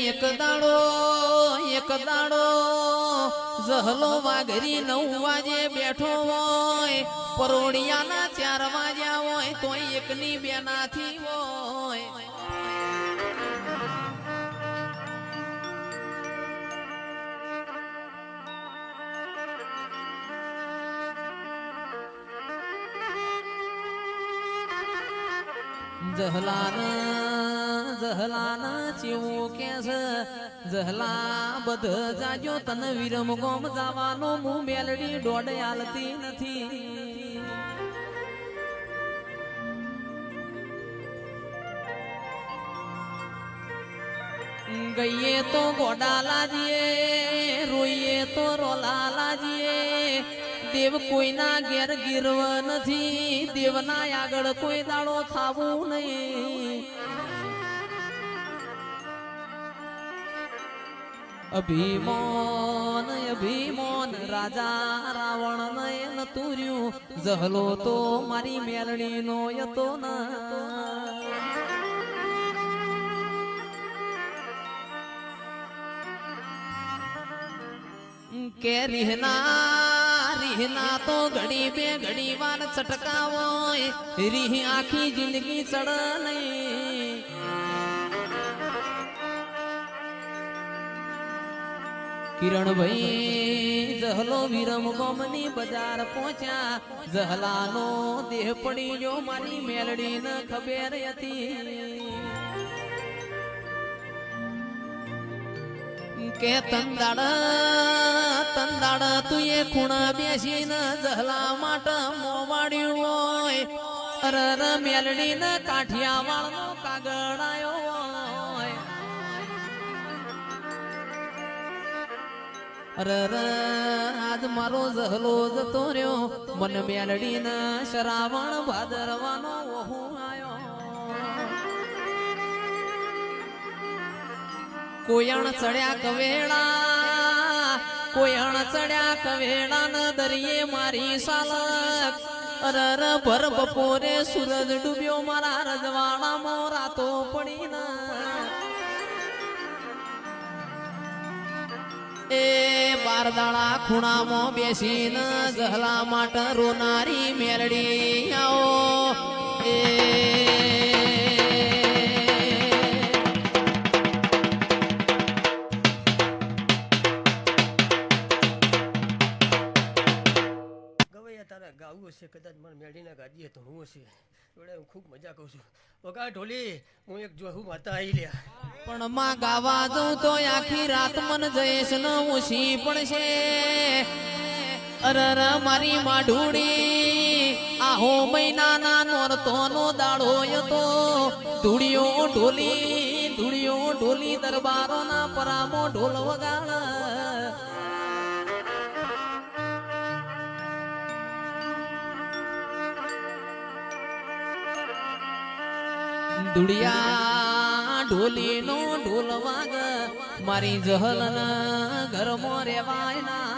એક દાડો જહલો વાઘરી 9 વાગે બેઠો હોય, પરોડિયાના 4 વાગ્યા હોય, તોય એકની બેનાથી હોય. જહલાના ચેવું કે છે, જહલા બધ જાજો તન વિરમ ગોમ જવાનો મું મેલડી દોડ આલતી નથી. ગઈએ તો ગોડા લાજીએ, રોઈએ તો રોલા લાજીએ. દેવ કોઈના ઘેર ગીરવ નથી, દેવના આગળ કોઈ દાડો થાવું નહીં. અભિમાન રાજા રાવણ નયન તુર્યું, જહલો તો મારી મેલડી નો યતો ન. કે રીહના તો ઘડી બે ઘડી વાર છટકાવો, રીહ આખી જિંદગી ચડ નહીં. કિરણભાઈ જહલો વિરમ ગોમની બજાર પહોંચ્યા, જહલાનો દેહ પડી જો મારી મેલડી ન ખબર હતી. કે તંદાડ તું એ ખૂણા બેસીને જહલા માટે મોવાડ્યું હોય. અરર મેલડી ને કાઠિયાવાડ નો કાગળ આયો હોય. અરર આજ મારો જહલો જતો રહ્યો, મન મેલડી ને શ્રાવણ ભાદરવાનો ઓહુ આયો. કોયણ ચડ્યા કવેડા ન દરિયે મારી સાલક. અરર ભર બપોરે સૂરજ ડૂબ્યો મારા રજવાડામાં રાતો પડી ન. એ બારદાળા ખૂણામાં બેસીને જહલા માટે રોનારી મેલડી આવો. એ ગાવું હશે, કદાચ મને મેળીના ગાડીએ તો હું હશે. જોડે હું ખૂબ મજા કરું છું. વગા ઢોલી હું એક જોહું માતા આવી લ્યા. પણ માં ગાવા જઉં તો આખી રાત મન જઈશ ન ઊંચી પડશે. અરર મારી માઢુડી આહો મહિનાના નોરતોનો દાડો હતો. ધૂળિયો ઢોલી દરબારોના પરામો ઢોલ વગાડ. દુડિયા ઢોલી નો ઢોલ વાગ, મારી જહલ ના ઘરમાં રેવાય ના.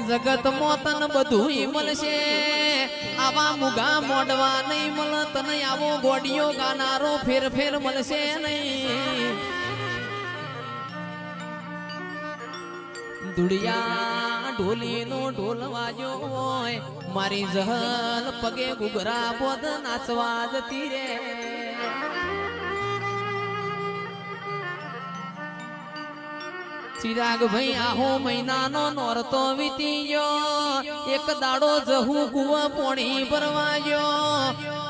જગત મોતન બધું મળશે, આવા મુગા મોડવા નહીં મળ. તને આવો ગોડિયો ગાનારો ફેર મળશે નહીં. દુડિયા ઢોલી નો ઢોલ વાજો હોય, મારી જહલ પગે ગુગરા બોધ નાચવા જતી રે. ચિરાગ ભાઈ આહો મહિનાનો નોરતો વીતી ગયો, એક દાડો જહું કુવા પોણી ભરવા ગયો.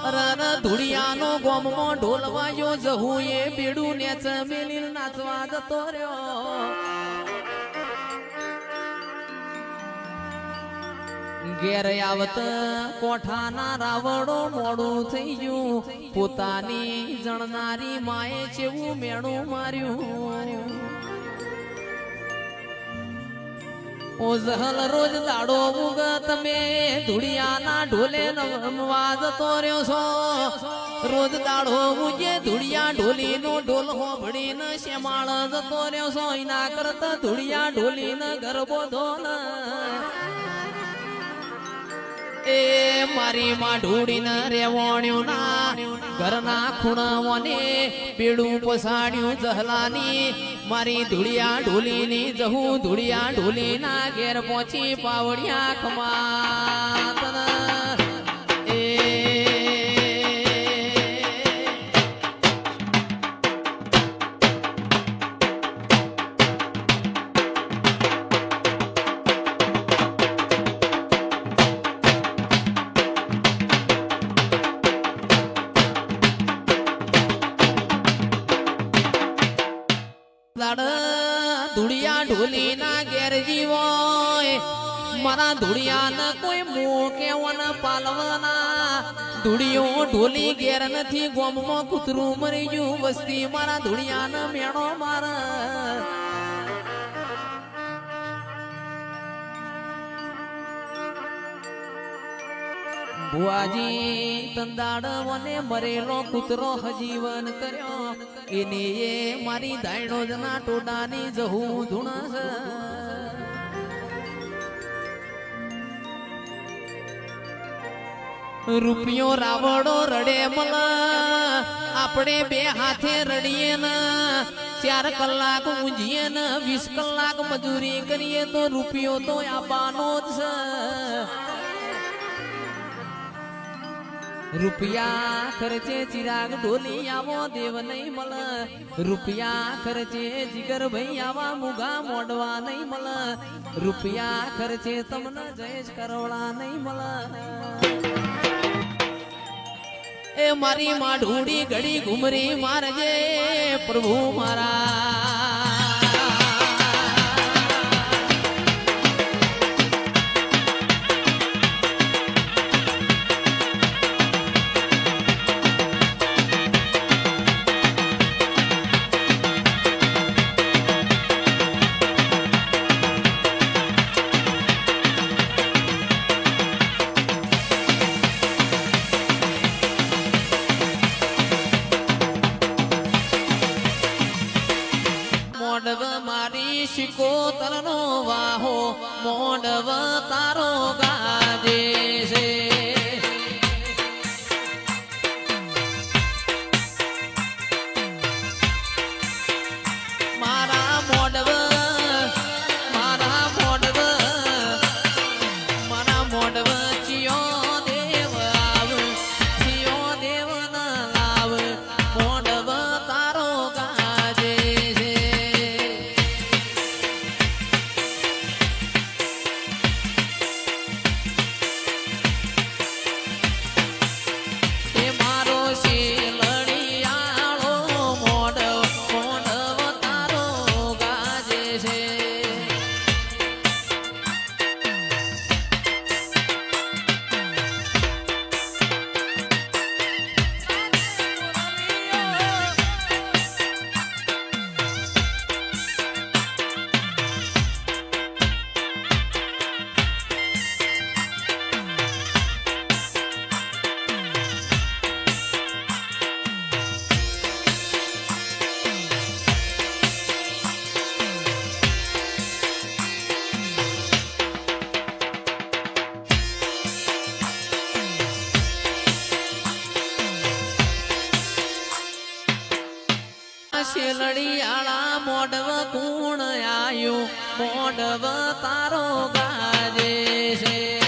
અરર ધુડિયાનો ગોમમાં ઢોલ વાજો, જહું એ બેડું નેચ મેલી નાચવા જતો રહ્યો. ઘેર આવત કોઠાના રાવડો મોડું થઈ ગયું, પોતાની જણનારી માએ ચેવું મેણું માર્યું. ઓ જહલ રોજ દાડો ઉગ તમે ધુડિયાના ઢોલે રમવા જતો રહ્યો છો. રોજ દાડો ઉગે ધુડિયા ઢોલી નો ઢોલ હોભળીને શેમાળ જતો રહ્યો છો. એના કરતા ધુડિયા ઢોલીને ગરબો ધોલ. એ મારી માં ઢૂડીને રેવણ્યું ના ઘરના ખૂણાઓને બેડું પસાડ્યું જહલાની મારી ધૂળિયા ઢોલીની જહું ધૂળિયા ઢોલીના ઘેર પહોંચી પાવડિયા ખમાતન એ ધૂળિયા ઢોલી ના ઘેર જીવોય મારા ધૂળિયા ન કોઈ મોં કેવન પાલવાના ધૂળિયો ઢોલી ઘેર નથી ગોમમાં કૂતરું મરી ગયું વસ્તી મારા ધૂળિયા ન મેણો મારા ભુવાજી તંદાડવને મરેલો કૂતરો હજીવન કર્યો એને એ મારી દાયણો જના ટોડાની જહું ધૂણસ રૂપિયો રાવડો રડે મલ આપણે બે હાથે રડીએ ને 4 કલાક ઊંઘીએ ને 20 કલાક મજૂરી કરીએ તો રૂપિયો તો આપવાનો જ છે રૂપિયા ખર્ચે ચિરાગ ઢોલી આવો દેવ નહીં મળ રૂપિયા ખર્ચે જીગર ભાઈ આવા મુગા મોડવા નહીં મળ રૂપિયા ખર્ચે તમને જયેશ કરોડા નહીં મળ એ મારી માં ઢૂડી ઘડી ઘુમરી મારજે પ્રભુ મારા મોડવ મારી શિકોતરનો વાહો મોડવ તારો ગાજે છે મારા મોડવ ચિયો દેવ આવ ચિયો દેવ ના લાવ મોડવ તારો ગાજે શેલડિયાળા મોડવ કુણ આયું મોડવ તારો ગાજે છે